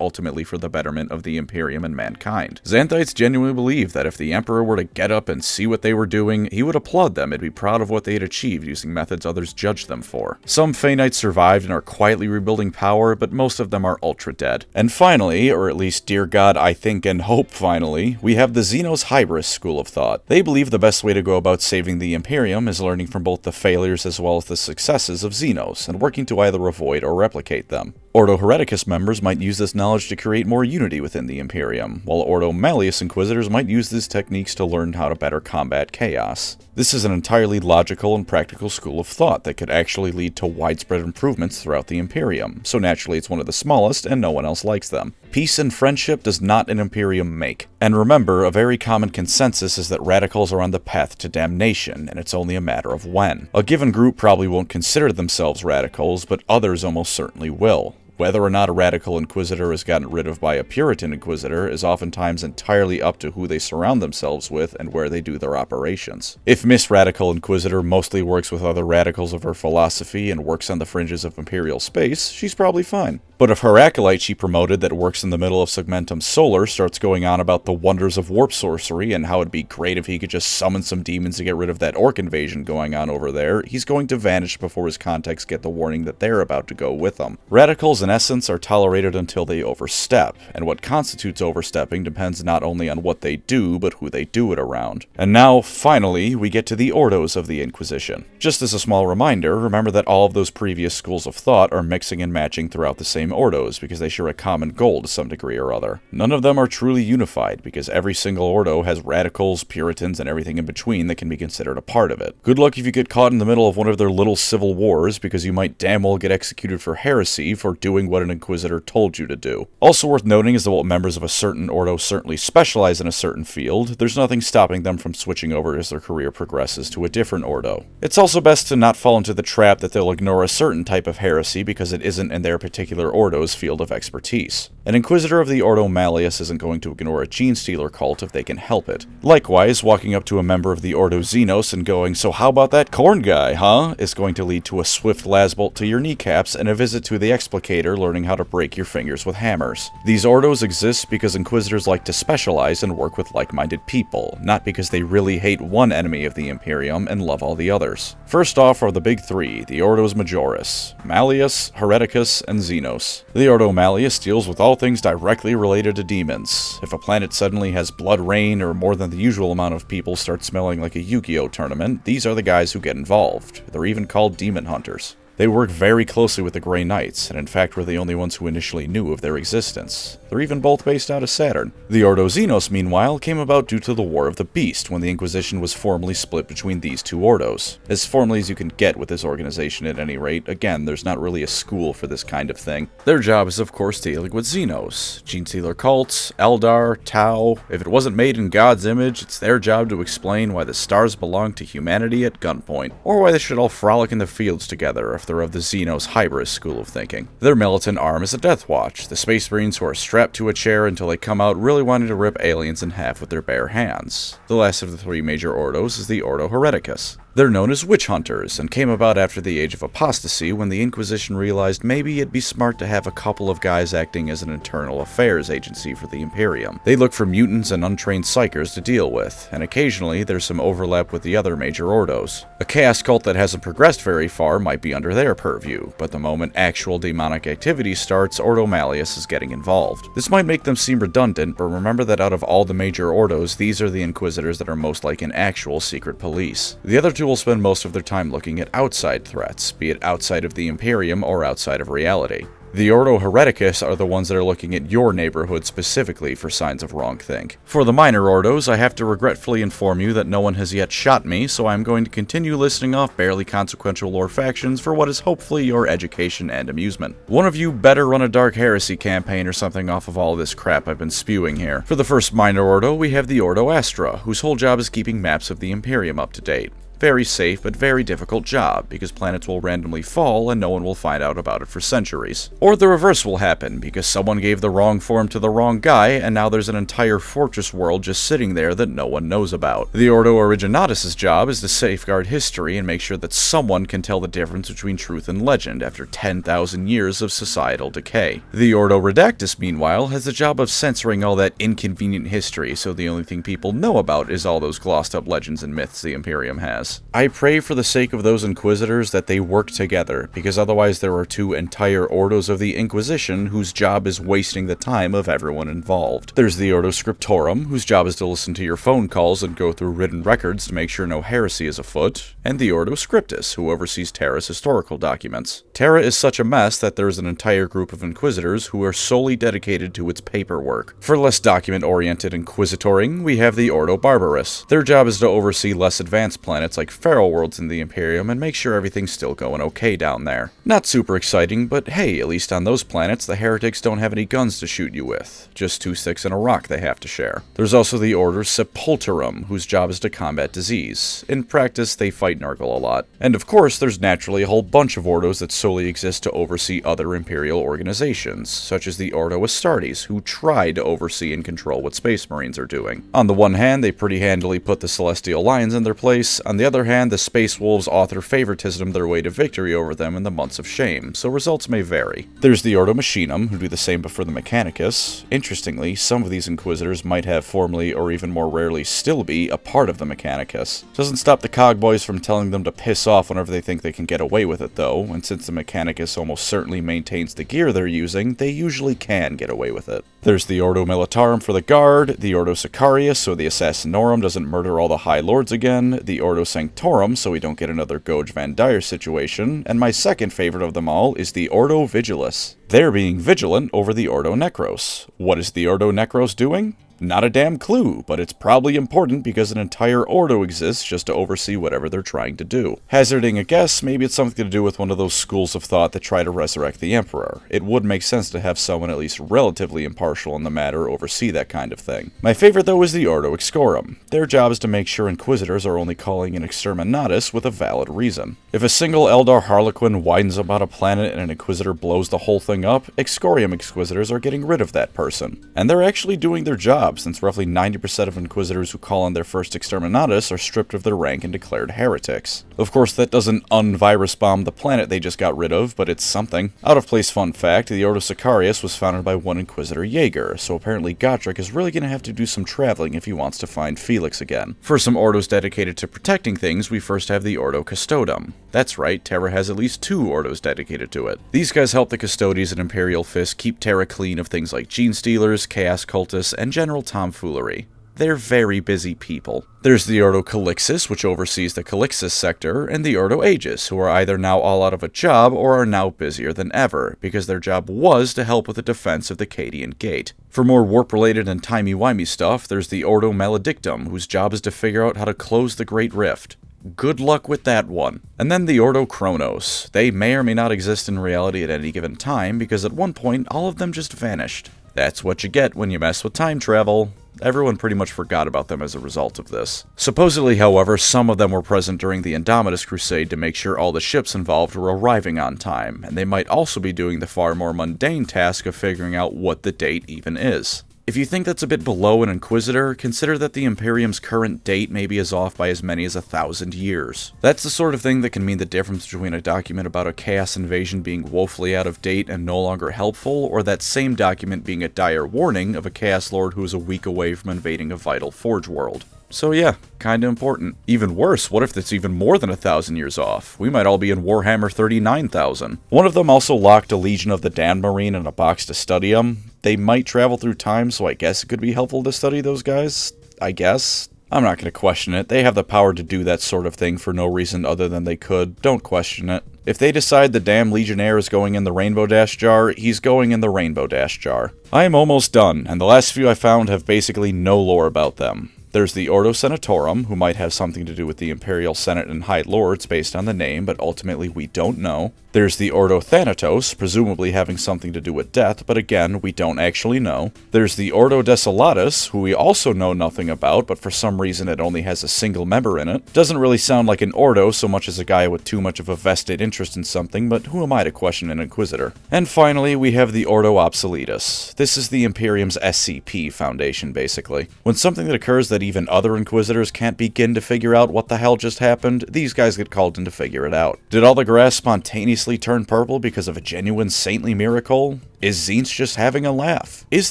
ultimately for the betterment of the Imperium and mankind. Xanthites genuinely believe that if the Emperor were to get up and see what they were doing, he would applaud them and be proud of what they had achieved using methods others judged them for. Some Phanites survived and are quietly rebuilding power, but most of them are ultra dead. And finally, or at least dear God I think and hope finally, we have the Xenos Hybris school of thought. They believe the best way to go about saving the Imperium is learning from both the failures as well as the successes of Xenos, and working to either avoid or replicate them. Ordo Hereticus members might use this knowledge to create more unity within the Imperium, while Ordo Malleus Inquisitors might use these techniques to learn how to better combat chaos. This is an entirely logical and practical school of thought that could actually lead to widespread improvements throughout the Imperium, so naturally it's one of the smallest and no one else likes them. Peace and friendship does not an Imperium make. And remember, a very common consensus is that radicals are on the path to damnation, and it's only a matter of when. A given group probably won't consider themselves radicals, but others almost certainly will. Whether or not a radical inquisitor is gotten rid of by a Puritan inquisitor is oftentimes entirely up to who they surround themselves with and where they do their operations. If Miss Radical Inquisitor mostly works with other radicals of her philosophy and works on the fringes of imperial space, she's probably fine. But if her acolyte she promoted that works in the middle of Segmentum Solar starts going on about the wonders of warp sorcery and how it'd be great if he could just summon some demons to get rid of that orc invasion going on over there, he's going to vanish before his contacts get the warning that they're about to go with him. Radicals in essence are tolerated until they overstep, and what constitutes overstepping depends not only on what they do, but who they do it around. And now, finally, we get to the Ordos of the Inquisition. Just as a small reminder, remember that all of those previous schools of thought are mixing and matching throughout the same Ordos because they share a common goal to some degree or other. None of them are truly unified because every single Ordo has radicals, Puritans, and everything in between that can be considered a part of it. Good luck if you get caught in the middle of one of their little civil wars because you might damn well get executed for heresy for doing what an Inquisitor told you to do. Also worth noting is that while members of a certain Ordo certainly specialize in a certain field, there's nothing stopping them from switching over as their career progresses to a different Ordo. It's also best to not fall into the trap that they'll ignore a certain type of heresy because it isn't in their particular Ordo's field of expertise. An Inquisitor of the Ordo Malleus isn't going to ignore a Gene Stealer cult if they can help it. Likewise, walking up to a member of the Ordo Xenos and going, "So how about that corn guy, huh?" is going to lead to a swift lasbolt to your kneecaps and a visit to the Explicator learning how to break your fingers with hammers. These Ordos exist because Inquisitors like to specialize and work with like-minded people, not because they really hate one enemy of the Imperium and love all the others. First off are the big three, the Ordos Majoris, Malleus, Hereticus, and Xenos. The Ordo Malleus deals with all things directly related to demons. If a planet suddenly has blood rain or more than the usual amount of people start smelling like a Yu-Gi-Oh tournament, these are the guys who get involved. They're even called demon hunters. They work very closely with the Grey Knights, and in fact were the only ones who initially knew of their existence. They're even both based out of Saturn. The Ordo Xenos, meanwhile, came about due to the War of the Beast, when the Inquisition was formally split between these two Ordos. As formally as you can get with this organization at any rate, again, there's not really a school for this kind of thing. Their job is of course dealing with Xenos, Gene Stealer cults, Eldar, Tau. If it wasn't made in God's image, it's their job to explain why the stars belong to humanity at gunpoint, or why they should all frolic in the fields together if author of the Xenos Hybris school of thinking. Their militant arm is the Death Watch, the Space Marines who are strapped to a chair until they come out really wanting to rip aliens in half with their bare hands. The last of the three major Ordos is the Ordo Hereticus. They're known as witch hunters, and came about after the Age of Apostasy when the Inquisition realized maybe it'd be smart to have a couple of guys acting as an internal affairs agency for the Imperium. They look for mutants and untrained psychers to deal with, and occasionally there's some overlap with the other major Ordos. A chaos cult that hasn't progressed very far might be under their purview, but the moment actual demonic activity starts, Ordo Malleus is getting involved. This might make them seem redundant, but remember that out of all the major Ordos, these are the Inquisitors that are most like an actual secret police. The other two will spend most of their time looking at outside threats, be it outside of the Imperium or outside of reality. The Ordo Hereticus are the ones that are looking at your neighborhood specifically for signs of wrongthink. For the minor Ordos, I have to regretfully inform you that no one has yet shot me, so I'm going to continue listing off barely consequential lore factions for what is hopefully your education and amusement. One of you better run a Dark Heresy campaign or something off of all this crap I've been spewing here. For the first minor Ordo, we have the Ordo Astra, whose whole job is keeping maps of the Imperium up to date. Very safe, but very difficult job, because planets will randomly fall and no one will find out about it for centuries. Or the reverse will happen, because someone gave the wrong form to the wrong guy, and now there's an entire fortress world just sitting there that no one knows about. The Ordo Originatus' job is to safeguard history and make sure that someone can tell the difference between truth and legend after 10,000 years of societal decay. The Ordo Redactus, meanwhile, has the job of censoring all that inconvenient history, so the only thing people know about is all those glossed up legends and myths the Imperium has. I pray for the sake of those Inquisitors that they work together, because otherwise there are two entire Ordos of the Inquisition whose job is wasting the time of everyone involved. There's the Ordo Scriptorum, whose job is to listen to your phone calls and go through written records to make sure no heresy is afoot, and the Ordo Scriptus, who oversees Terra's historical documents. Terra is such a mess that there is an entire group of Inquisitors who are solely dedicated to its paperwork. For less document-oriented inquisitoring, we have the Ordo Barbarus. Their job is to oversee less advanced planets like feral worlds in the Imperium and make sure everything's still going okay down there. Not super exciting, but hey, at least on those planets, the heretics don't have any guns to shoot you with. Just 2 sticks and a rock they have to share. There's also the Order Sepulturum, whose job is to combat disease. In practice, they fight Nurgle a lot. And of course, there's naturally a whole bunch of Ordos that solely exist to oversee other Imperial organizations, such as the Ordo Astartes, who try to oversee and control what Space Marines are doing. On the one hand, they pretty handily put the Celestial Lions in their place. On the other hand, the Space Wolves author favoritism their way to victory over them in the months of shame, so results may vary. There's the Ordo Machinum, who do the same but for the Mechanicus. Interestingly, some of these Inquisitors might have formerly, or even more rarely still be, a part of the Mechanicus. Doesn't stop the Cogboys from telling them to piss off whenever they think they can get away with it though, and since the Mechanicus almost certainly maintains the gear they're using, they usually can get away with it. There's the Ordo Militarum for the Guard, the Ordo Sicarius so the Assassinorum doesn't murder all the High Lords again, the Ordo Sanctorum so we don't get another Goj Van Dyer situation, and my second favorite of them all is the Ordo Vigilus. They're being vigilant over the Ordo Necros. What is the Ordo Necros doing? Not a damn clue, but it's probably important because an entire Ordo exists just to oversee whatever they're trying to do. Hazarding a guess, maybe it's something to do with one of those schools of thought that try to resurrect the Emperor. It would make sense to have someone at least relatively impartial in the matter oversee that kind of thing. My favorite though is the Ordo Excorum. Their job is to make sure Inquisitors are only calling an exterminatus with a valid reason. If a single Eldar Harlequin widens about a planet and an Inquisitor blows the whole thing up, Excorium Inquisitors are getting rid of that person. And they're actually doing their job, since roughly 90% of Inquisitors who call on their first exterminatus are stripped of their rank and declared heretics. Of course, that doesn't unvirus bomb the planet they just got rid of, but it's something. Out of place fun fact, the Ordo Sicarius was founded by one Inquisitor Jaeger, so apparently Gotrek is really going to have to do some traveling if he wants to find Felix again. For some Ordos dedicated to protecting things, we first have the Ordo Custodum. That's right, Terra has at least 2 Ordos dedicated to it. These guys help the Custodes and Imperial Fist keep Terra clean of things like Gene Stealers, Chaos Cultists, and general tomfoolery. They're very busy people. There's the Ordo Calixis, which oversees the Calixis sector, and the Ordo Aegis, who are either now all out of a job or are now busier than ever, because their job was to help with the defense of the Cadian Gate. For more warp-related and timey-wimey stuff, there's the Ordo Maledictum, whose job is to figure out how to close the Great Rift. Good luck with that one. And then the Ordo Chronos. They may or may not exist in reality at any given time, because at one point, all of them just vanished. That's what you get when you mess with time travel. Everyone pretty much forgot about them as a result of this. Supposedly, however, some of them were present during the Indomitus Crusade to make sure all the ships involved were arriving on time, and they might also be doing the far more mundane task of figuring out what the date even is. If you think that's a bit below an Inquisitor, consider that the Imperium's current date maybe is off by as many as 1,000 years. That's the sort of thing that can mean the difference between a document about a chaos invasion being woefully out of date and no longer helpful, or that same document being a dire warning of a Chaos Lord who is a week away from invading a vital Forge world. So yeah, kinda important. Even worse, what if it's even more than 1,000 years off? We might all be in Warhammer 39,000. One of them also locked a Legion of the Damned Marine in a box to study them. They might travel through time, so I guess it could be helpful to study those guys. I guess. I'm not gonna question it. They have the power to do that sort of thing for no reason other than they could. Don't question it. If they decide the damn Legionnaire is going in the Rainbow Dash jar, he's going in the Rainbow Dash jar. I am almost done, and the last few I found have basically no lore about them. There's the Ordo Senatorum, who might have something to do with the Imperial Senate and High Lords based on the name, but ultimately we don't know. There's the Ordo Thanatos, presumably having something to do with death, but again, we don't actually know. There's the Ordo Desolatus, who we also know nothing about, but for some reason it only has a single member in it. Doesn't really sound like an Ordo so much as a guy with too much of a vested interest in something, but who am I to question an Inquisitor? And finally, we have the Ordo Obsoletus. This is the Imperium's SCP Foundation, basically. When something that occurs that even other Inquisitors can't begin to figure out what the hell just happened, these guys get called in to figure it out. Did all the grass spontaneously turn purple because of a genuine saintly miracle? Is Tzeentch just having a laugh? Is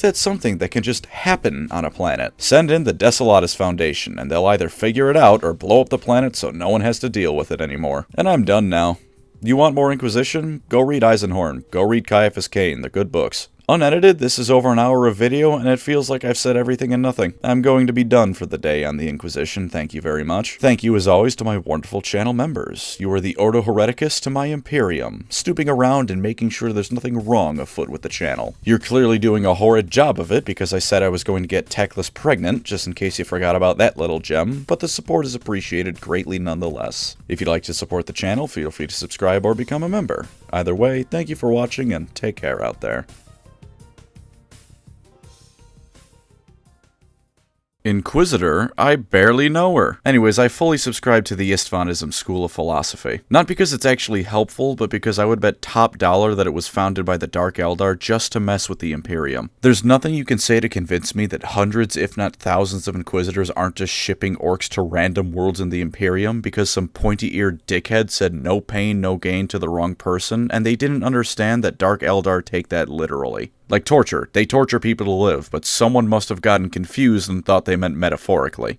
that something that can just happen on a planet? Send in the Desolatus Foundation, and they'll either figure it out or blow up the planet so no one has to deal with it anymore. And I'm done now. You want more Inquisition? Go read Eisenhorn. Go read Caiaphas Cain. They're good books. Unedited, this is over an hour of video, and it feels like I've said everything and nothing. I'm going to be done for the day on the Inquisition, thank you very much. Thank you as always to my wonderful channel members. You are the Ordo Hereticus to my Imperium, stooping around and making sure there's nothing wrong afoot with the channel. You're clearly doing a horrid job of it because I said I was going to get Techless pregnant, just in case you forgot about that little gem, but the support is appreciated greatly nonetheless. If you'd like to support the channel, feel free to subscribe or become a member. Either way, thank you for watching and take care out there. Inquisitor, I barely know her. Anyways, I fully subscribe to the Istvanism school of philosophy. Not because it's actually helpful, but because I would bet top dollar that it was founded by the Dark Eldar just to mess with the Imperium. There's nothing you can say to convince me that hundreds, if not thousands of Inquisitors aren't just shipping orcs to random worlds in the Imperium because some pointy-eared dickhead said no pain, no gain to the wrong person, and they didn't understand that Dark Eldar take that literally. Like torture. They torture people to live, but someone must have gotten confused and thought they meant metaphorically.